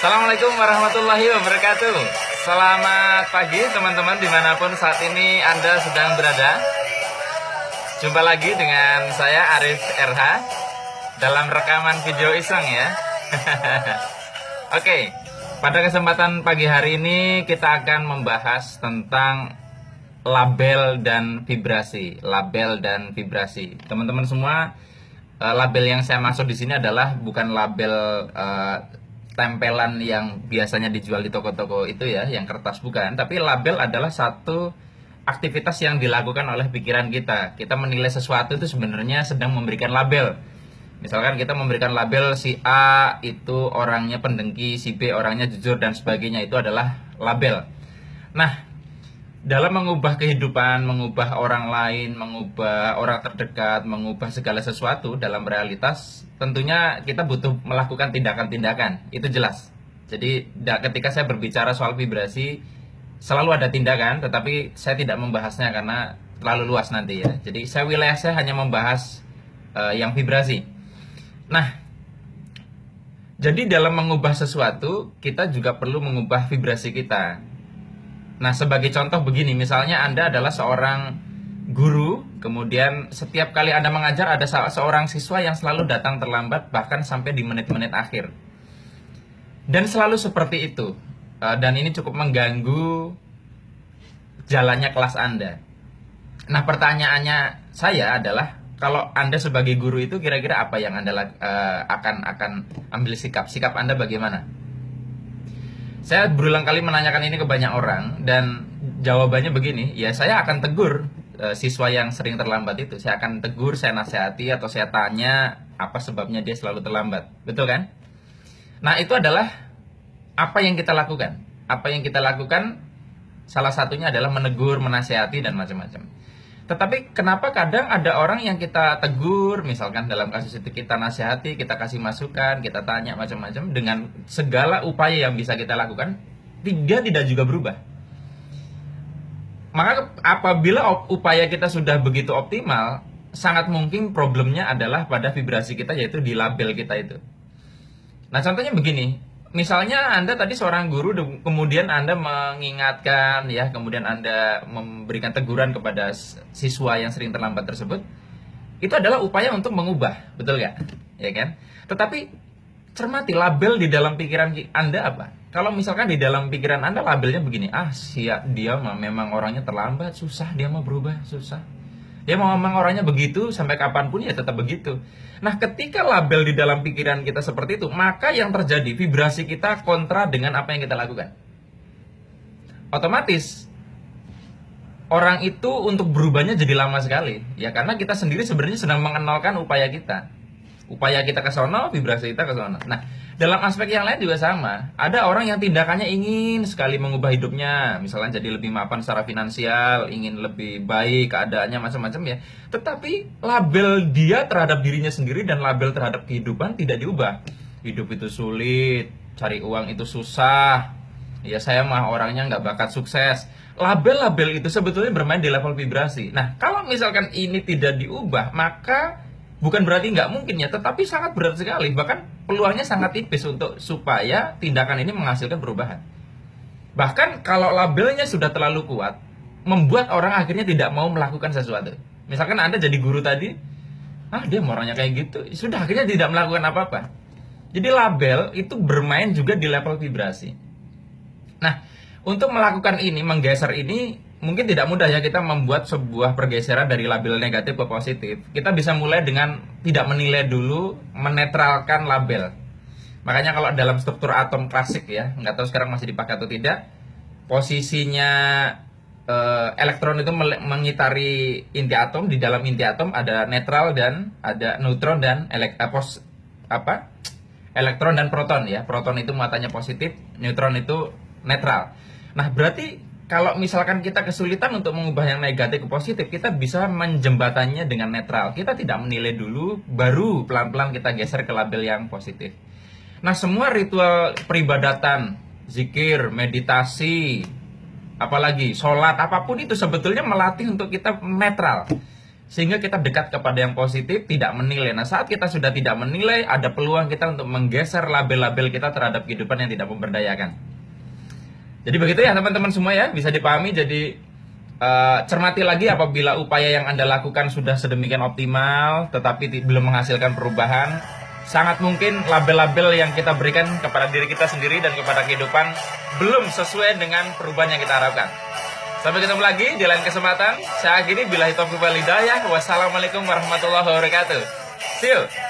Assalamualaikum warahmatullahi wabarakatuh. Selamat pagi teman-teman dimanapun saat ini Anda sedang berada. Jumpa lagi dengan saya Arif RH dalam rekaman video iseng ya. Oke, pada kesempatan pagi hari ini kita akan membahas tentang label dan vibrasi. Label dan vibrasi. Teman-teman semua, label yang saya maksud di sini adalah bukan label tempelan yang biasanya dijual di toko-toko itu ya, yang kertas, bukan. Tapi label adalah satu aktivitas yang dilakukan oleh pikiran kita. Kita menilai sesuatu itu sebenarnya sedang memberikan label. Misalkan kita memberikan label si A itu orangnya pendengki, si B orangnya jujur dan sebagainya, itu adalah label. Nah, dalam mengubah kehidupan, mengubah orang lain, mengubah orang terdekat, mengubah segala sesuatu dalam realitas, tentunya kita butuh melakukan tindakan-tindakan, itu jelas. Jadi ketika saya berbicara soal vibrasi, selalu ada tindakan, tetapi saya tidak membahasnya karena terlalu luas nanti ya. Jadi wilayah saya hanya membahas yang vibrasi. Nah, jadi dalam mengubah sesuatu, kita juga perlu mengubah vibrasi kita. Nah, sebagai contoh begini, misalnya Anda adalah seorang guru, kemudian setiap kali Anda mengajar ada seorang siswa yang selalu datang terlambat, bahkan sampai di menit-menit akhir. Dan selalu seperti itu. Dan ini cukup mengganggu jalannya kelas Anda. Nah, pertanyaannya saya adalah, kalau Anda sebagai guru itu kira-kira apa yang Anda akan ambil sikap? Sikap Anda bagaimana? Saya berulang kali menanyakan ini ke banyak orang dan jawabannya begini, ya saya akan tegur siswa yang sering terlambat itu. Saya akan tegur, saya nasihati, atau saya tanya apa sebabnya dia selalu terlambat. Betul kan? Nah, itu adalah apa yang kita lakukan. Apa yang kita lakukan salah satunya adalah menegur, menasihati, dan macam-macam. Tetapi kenapa kadang ada orang yang kita tegur, misalkan dalam kasus itu kita nasihati, kita kasih masukan, kita tanya macam-macam, dengan segala upaya yang bisa kita lakukan, dia tidak juga berubah. Maka apabila upaya kita sudah begitu optimal, sangat mungkin problemnya adalah pada vibrasi kita, yaitu di label kita itu. Nah, contohnya begini. Misalnya Anda tadi seorang guru, kemudian Anda mengingatkan ya, kemudian Anda memberikan teguran kepada siswa yang sering terlambat tersebut. Itu adalah upaya untuk mengubah, betul nggak? Ya kan? Tetapi cermati label di dalam pikiran Anda apa? Kalau misalkan di dalam pikiran Anda labelnya begini, dia memang orangnya terlambat, susah dia mau berubah, susah. Dia memang orangnya begitu, sampai kapanpun ya tetap begitu. Nah, ketika label di dalam pikiran kita seperti itu, maka yang terjadi, vibrasi kita kontra dengan apa yang kita lakukan. Otomatis, orang itu untuk berubahnya jadi lama sekali. Ya, karena kita sendiri sebenarnya sedang mengenalkan upaya kita. Upaya kita ke sono, vibrasi kita ke sono. Nah, dalam aspek yang lain juga sama. Ada orang yang tindakannya ingin sekali mengubah hidupnya, misalnya jadi lebih mapan secara finansial, ingin lebih baik keadaannya, macam-macam ya. Tetapi label dia terhadap dirinya sendiri dan label terhadap kehidupan tidak diubah. Hidup itu sulit, cari uang itu susah. Ya, saya mah orangnya nggak bakat sukses. Label-label itu sebetulnya bermain di level vibrasi. Nah, kalau misalkan ini tidak diubah, maka bukan berarti nggak mungkin ya, tetapi sangat berat sekali. Bahkan peluangnya sangat tipis untuk supaya tindakan ini menghasilkan perubahan. Bahkan kalau labelnya sudah terlalu kuat, membuat orang akhirnya tidak mau melakukan sesuatu. Misalkan Anda jadi guru tadi, dia orangnya kayak gitu, sudah akhirnya tidak melakukan apa-apa. Jadi label itu bermain juga di level vibrasi. Nah, untuk melakukan ini, menggeser ini, mungkin tidak mudah ya kita membuat sebuah pergeseran dari label negatif ke positif. Kita bisa mulai dengan tidak menilai dulu, menetralkan label. Makanya kalau dalam struktur atom klasik ya, nggak tahu sekarang masih dipakai atau tidak, posisinya elektron itu mengitari inti atom. Di dalam inti atom ada netral dan ada neutron dan elektron dan proton ya. Proton itu muatannya positif, neutron itu netral. Nah, berarti kalau misalkan kita kesulitan untuk mengubah yang negatif ke positif, kita bisa menjembatannya dengan netral. Kita tidak menilai dulu, baru pelan-pelan kita geser ke label yang positif. Nah, semua ritual peribadatan, zikir, meditasi, apalagi sholat, apapun itu sebetulnya melatih untuk kita netral. sehingga kita dekat kepada yang positif, tidak menilai. Nah, saat kita sudah tidak menilai, ada peluang kita untuk menggeser label-label kita terhadap kehidupan yang tidak memberdayakan. Jadi begitu ya teman-teman semua ya, bisa dipahami. Jadi cermati lagi apabila upaya yang Anda lakukan sudah sedemikian optimal tetapi belum menghasilkan perubahan. Sangat mungkin label-label yang kita berikan kepada diri kita sendiri dan kepada kehidupan belum sesuai dengan perubahan yang kita harapkan. Sampai ketemu lagi di lain kesempatan. Saya akhiri, billahi taufiq wal hidayah. Wassalamualaikum warahmatullahi wabarakatuh. See you.